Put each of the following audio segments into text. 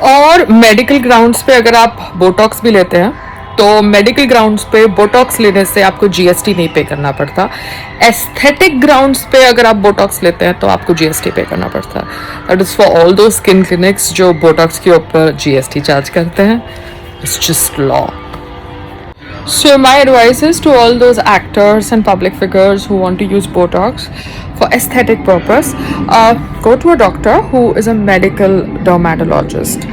और medical grounds पे अगर आप बोटॉक्स भी लेते हैं तो मेडिकल ग्राउंड्स पे बोटॉक्स लेने से आपको जीएसटी नहीं पे करना पड़ता। एस्थेटिक ग्राउंड्स पे अगर आप बोटॉक्स लेते हैं तो आपको जीएसटी पे करना पड़ता है। दैट इज़ फॉर ऑल दो स्किन क्लिनिक्स जो बोटॉक्स के ऊपर जीएसटी चार्ज करते हैं। It's just law. So my advice is to all those actors and public figures who want to use Botox for aesthetic purpose, go to a doctor who is a medical dermatologist,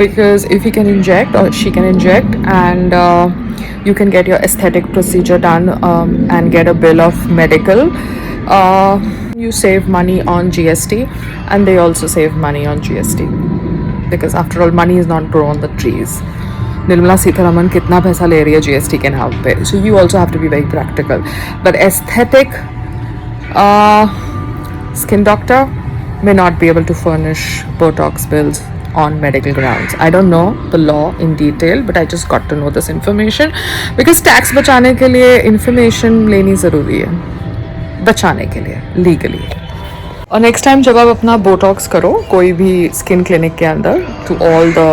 because if he can inject or she can inject, and you can get your aesthetic procedure done, and get a bill of medical, you save money on GST, and they also save money on GST, because after all money is not grown on the trees. Nirmala Sitharaman कितना पैसा ले रही है GST के नाम पे, so you also have to be very practical. But aesthetic skin doctor may not be able to furnish Botox bills on medical grounds. I don't know the law in detail, but I just got to know this information because tax बचाने के लिए information लेनी ज़रूरी है, बचाने के लिए legally। और नेक्स्ट टाइम जब आप अपना बोटॉक्स करो कोई भी स्किन क्लिनिक के अंदर, to all the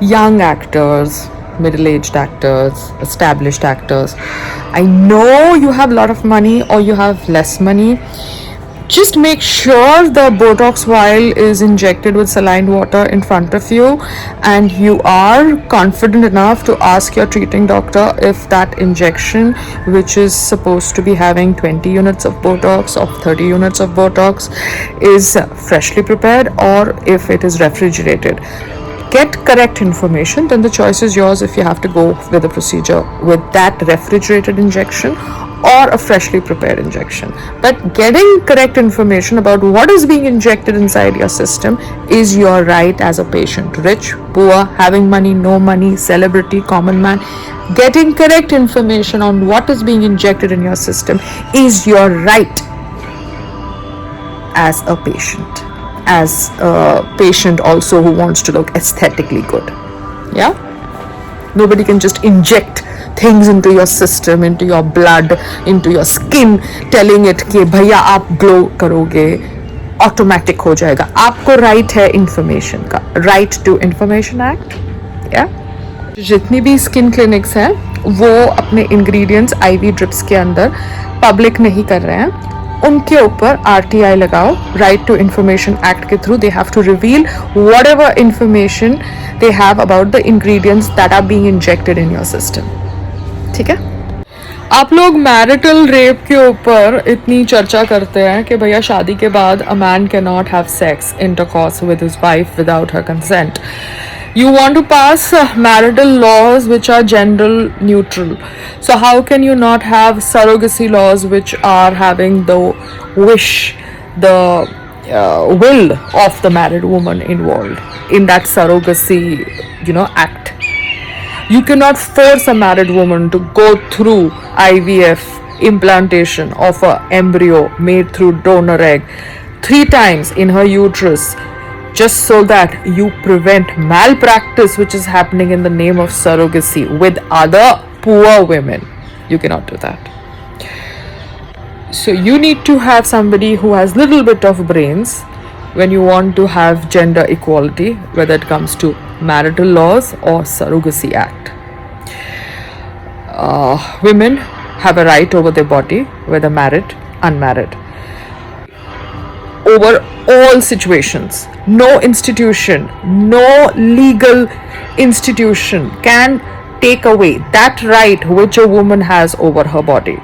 young actors, middle-aged actors, established actors, I know you have a lot of money or you have less money, just make sure the Botox vial is injected with saline water in front of you, and you are confident enough to ask your treating doctor if that injection, which is supposed to be having 20 units of Botox or 30 units of Botox, is freshly prepared or if it is refrigerated. Get correct information, then the choice is yours if you have to go with a procedure with that refrigerated injection or a freshly prepared injection. But getting correct information about what is being injected inside your system is your right as a patient. Rich, poor, having money, no money, celebrity, common man. Getting correct information on what is being injected in your system is your right as a patient. As a patient also who wants to look aesthetically good. Yeah? Nobody can just inject things into your system, into your blood, into your skin, telling it कि भैया आप glow करोगे, automatic हो जाएगा। आपको right है information का, right to information act. या जितनी भी स्किन क्लिनिक्स हैं वो अपने इंग्रेडिएंट्स आईवी ड्रिप्स के अंदर पब्लिक नहीं कर रहे हैं, उनके ऊपर आरटीआई लगाओ, राइट टू इंफॉर्मेशन एक्ट के through. They have to reveal whatever information they have about the ingredients that are being injected in your system. ठीक है? आप लोग मैरिटल रेप के ऊपर इतनी चर्चा करते हैं कि भैया शादी के बाद a man can not have sex intercourse with his wife without her consent. You want to pass marital laws which are gender neutral. So how can you not have surrogacy laws which are having the wish, the will of the married woman involved in that surrogacy, act? You cannot force a married woman to go through IVF implantation of an embryo made through donor egg 3 times in her uterus, just so that you prevent malpractice which is happening in the name of surrogacy with other poor women. You cannot do that. So you need to have somebody who has little bit of brains when you want to have gender equality, whether it comes to marital laws or surrogacy act. Women have a right over their body, whether married, unmarried. Over all situations, no institution, no legal institution can take away that right which a woman has over her body.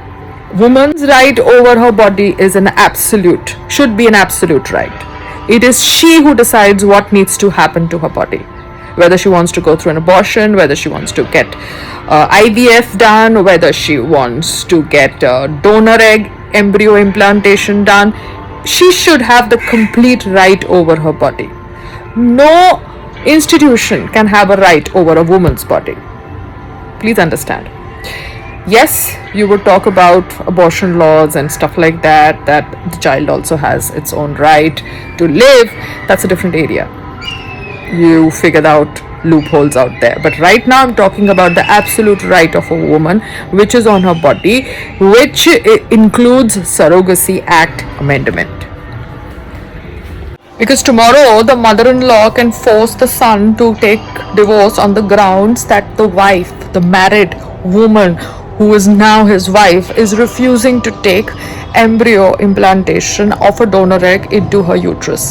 Woman's right over her body is an absolute, should be an absolute right. It is she who decides what needs to happen to her body, whether she wants to go through an abortion, whether she wants to get IVF done, whether she wants to get donor egg embryo implantation done. She should have the complete right over her body. No institution can have a right over a woman's body. Please understand. Yes, you would talk about abortion laws and stuff like that, that the child also has its own right to live. That's a different area. You figured out loopholes out there, but right now I'm talking about the absolute right of a woman which is on her body, which includes surrogacy act amendment. Because tomorrow the mother-in-law can force the son to take divorce on the grounds that the wife, the married woman who is now his wife, is refusing to take embryo implantation of a donor egg into her uterus.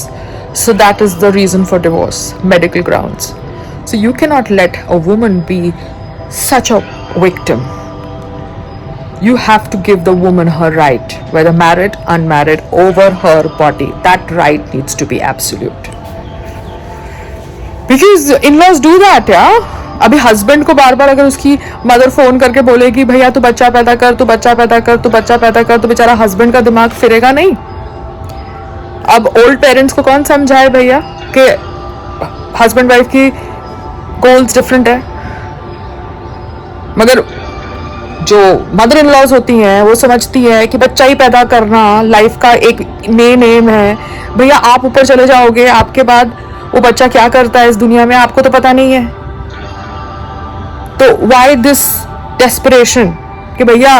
So that is the reason for divorce, medical grounds. So you cannot let a woman be such a victim. You have to give the woman her right, whether married, unmarried, over her body. That right needs to be absolute. Because in-laws do that, yeah. अभी husband को बार बार अगर उसकी mother phone करके बोलेगी भैया तू बच्चा पैदा कर, तू बच्चा पैदा कर, तू बच्चा पैदा कर, तो बेचारा हस्बैंड का दिमाग फिरेगा नहीं. अब ओल्ड पेरेंट्स को कौन समझाए भैया कि हस्बैंड वाइफ की गोल्स डिफरेंट है. मगर जो मदर इन लॉज होती हैं वो समझती है कि बच्चा ही पैदा करना लाइफ का एक मेन एम है. भैया आप ऊपर चले जाओगे, आपके बाद वो बच्चा क्या करता है इस दुनिया में आपको तो पता नहीं है. तो व्हाई दिस डेस्परेशन कि भैया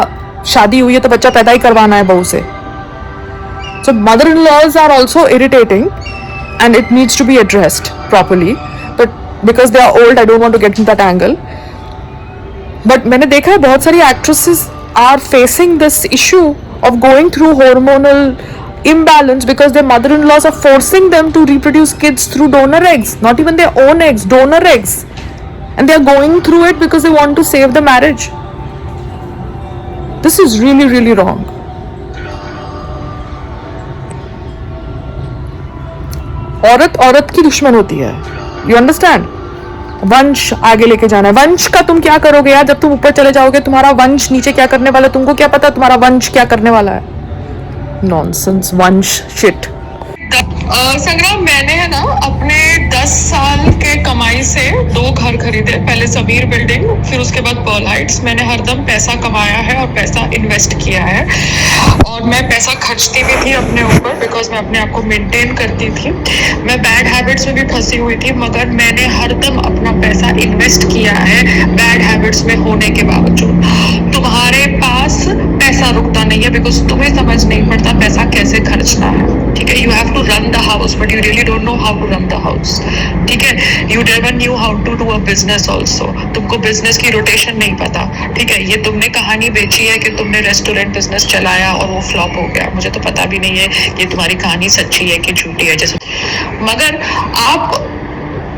शादी हुई है तो बच्चा पैदा ही करवाना है बहू से. So mother in laws are also irritating and it needs to be addressed properly, but because they are old I don't want to get in that angle. But मैंने देखा है बहुत सारी actresses are facing this issue of going through hormonal imbalance because their mother-in-laws are forcing them to reproduce kids through donor eggs, not even their own eggs, donor eggs, and they are going through it because they want to save the marriage. This is really, really wrong. औरत औरत की दुश्मन होती है, you understand? वंश आगे लेके जाना है. वंश का तुम क्या करोगे यार? जब तुम ऊपर चले जाओगे तुम्हारा वंश नीचे क्या करने वाला है तुमको क्या पता तुम्हारा वंश क्या करने वाला है. नॉनसेंस वंश शिट. संग्राम, मैंने है ना अपने 10 साल के कमाई से 2 घर खरीदे. पहले समीर बिल्डिंग, फिर उसके बाद पर्ल हाइट्स. मैंने हरदम पैसा कमाया है और पैसा इन्वेस्ट किया है, और मैं पैसा खर्चती भी थी अपने ऊपर बिकॉज मैं अपने आप को मेंटेन करती थी. मैं बैड हैबिट्स में भी फंसी हुई थी, मगर मैंने हरदम अपना पैसा इन्वेस्ट किया है बैड हैबिट्स में होने के बावजूद. तुम्हारे पास पैसा रुकता नहीं है बिकॉज तुम्हें समझ नहीं पड़ता पैसा कैसे खर्चना है. ठीक है, you have to run the house but you really don't know how to run the house. ठीक है, you never knew how to do a business also. तुमको बिजनेस की रोटेशन नहीं पता. ठीक है, ये तुमने कहानी बेची है कि तुमने रेस्टोरेंट बिजनेस चलाया और वो फ्लॉप हो गया. मुझे तो पता भी नहीं है कि तुम्हारी कहानी सच्ची है कि झूठी है. जैसे मगर आप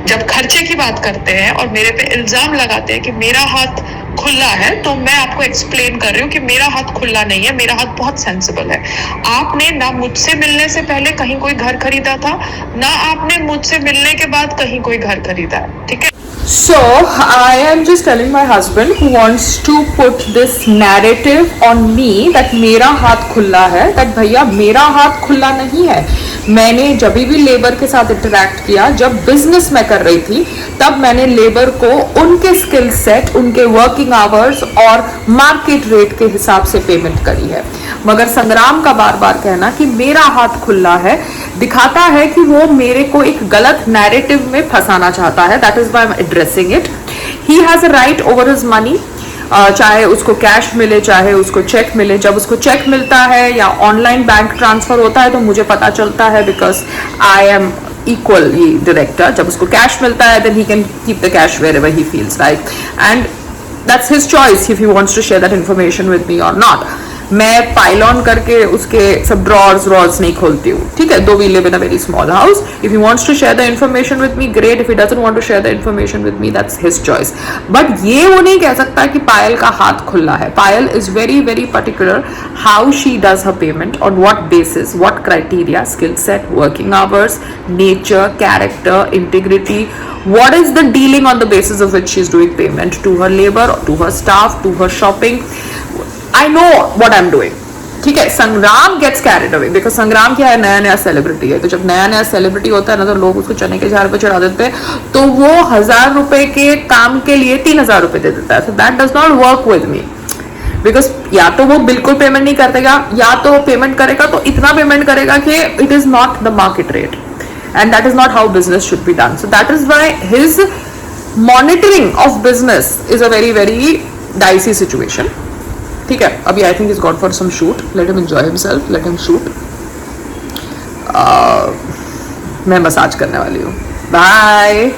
जब खर्चे की बात करते हैं और मेरे पे इल्जाम लगाते हैं कि मेरा हाथ खुला है, तो मैं आपको एक्सप्लेन कर रही हूँ कि मेरा हाथ खुला नहीं है, मेरा हाथ बहुत सेंसिबल है. आपने ना मुझसे मिलने से पहले कहीं कोई घर खरीदा था, ना आपने मुझसे मिलने के बाद कहीं कोई घर खरीदा है. ठीक है. So I am just telling my husband who wants to put this narrative on me that मेरा हाथ खुला है, that भैया मेरा हाथ खुला नहीं है. मैंने जब भी लेबर के साथ इंटरेक्ट किया, जब बिजनेस में कर रही थी, तब मैंने लेबर को उनके स्किल सेट, उनके वर्किंग आवर्स और मार्केट रेट के हिसाब से पेमेंट करी है. मगर संग्राम का बार बार कहना कि मेरा हाथ खुला है दिखाता है कि वो मेरे को एक गलत नैरेटिव में फंसाना चाहता है. That is why I am addressing it. He has a right over his money, चाहे उसको कैश मिले चाहे उसको चेक मिले. जब उसको चेक मिलता है या ऑनलाइन बैंक ट्रांसफर होता है तो मुझे पता चलता है because I am equally director. जब उसको कैश मिलता है then he can keep the cash wherever he feels like, and that's his choice if he wants to share that information with me or not. मैं pile on करके उसके सब drawers नहीं खोलती हूँ. ठीक है, though we live in a very small house. If he wants to share the information with me great, if he doesn't want to share the information with me that's his choice. But ये वो नहीं कह सकता कि पायल का हाथ खुला है. Payal is very very particular how she does her payment, on what basis, what criteria, skill set, working hours, nature, character, integrity. What is the dealing on the basis of which she is doing payment to her labor, to her staff, to her shopping? I know what I'm doing. ठीक है. संग्राम gets carried away because संग्राम क्या है, नया नया celebrity है. तो जब नया नया सेलिब्रिटी होता है ना तो लोग उसको चने के झाड़ पे चढ़ा देते हैं, तो वो 1000 रुपए के काम के लिए 3000 रुपए दे देता है. So that does not work with me. Because या तो वो बिल्कुल पेमेंट नहीं करेगा, या तो पेमेंट करेगा तो इतना पेमेंट करेगा कि it is not the market rate. And that is not how business should be done. So that is why his monitoring of business is a very very dicey situation. ठीक है, अभी I think he's gone for some shoot. Let him enjoy himself. Let him shoot. मैं massage करने वाली हूँ. Bye.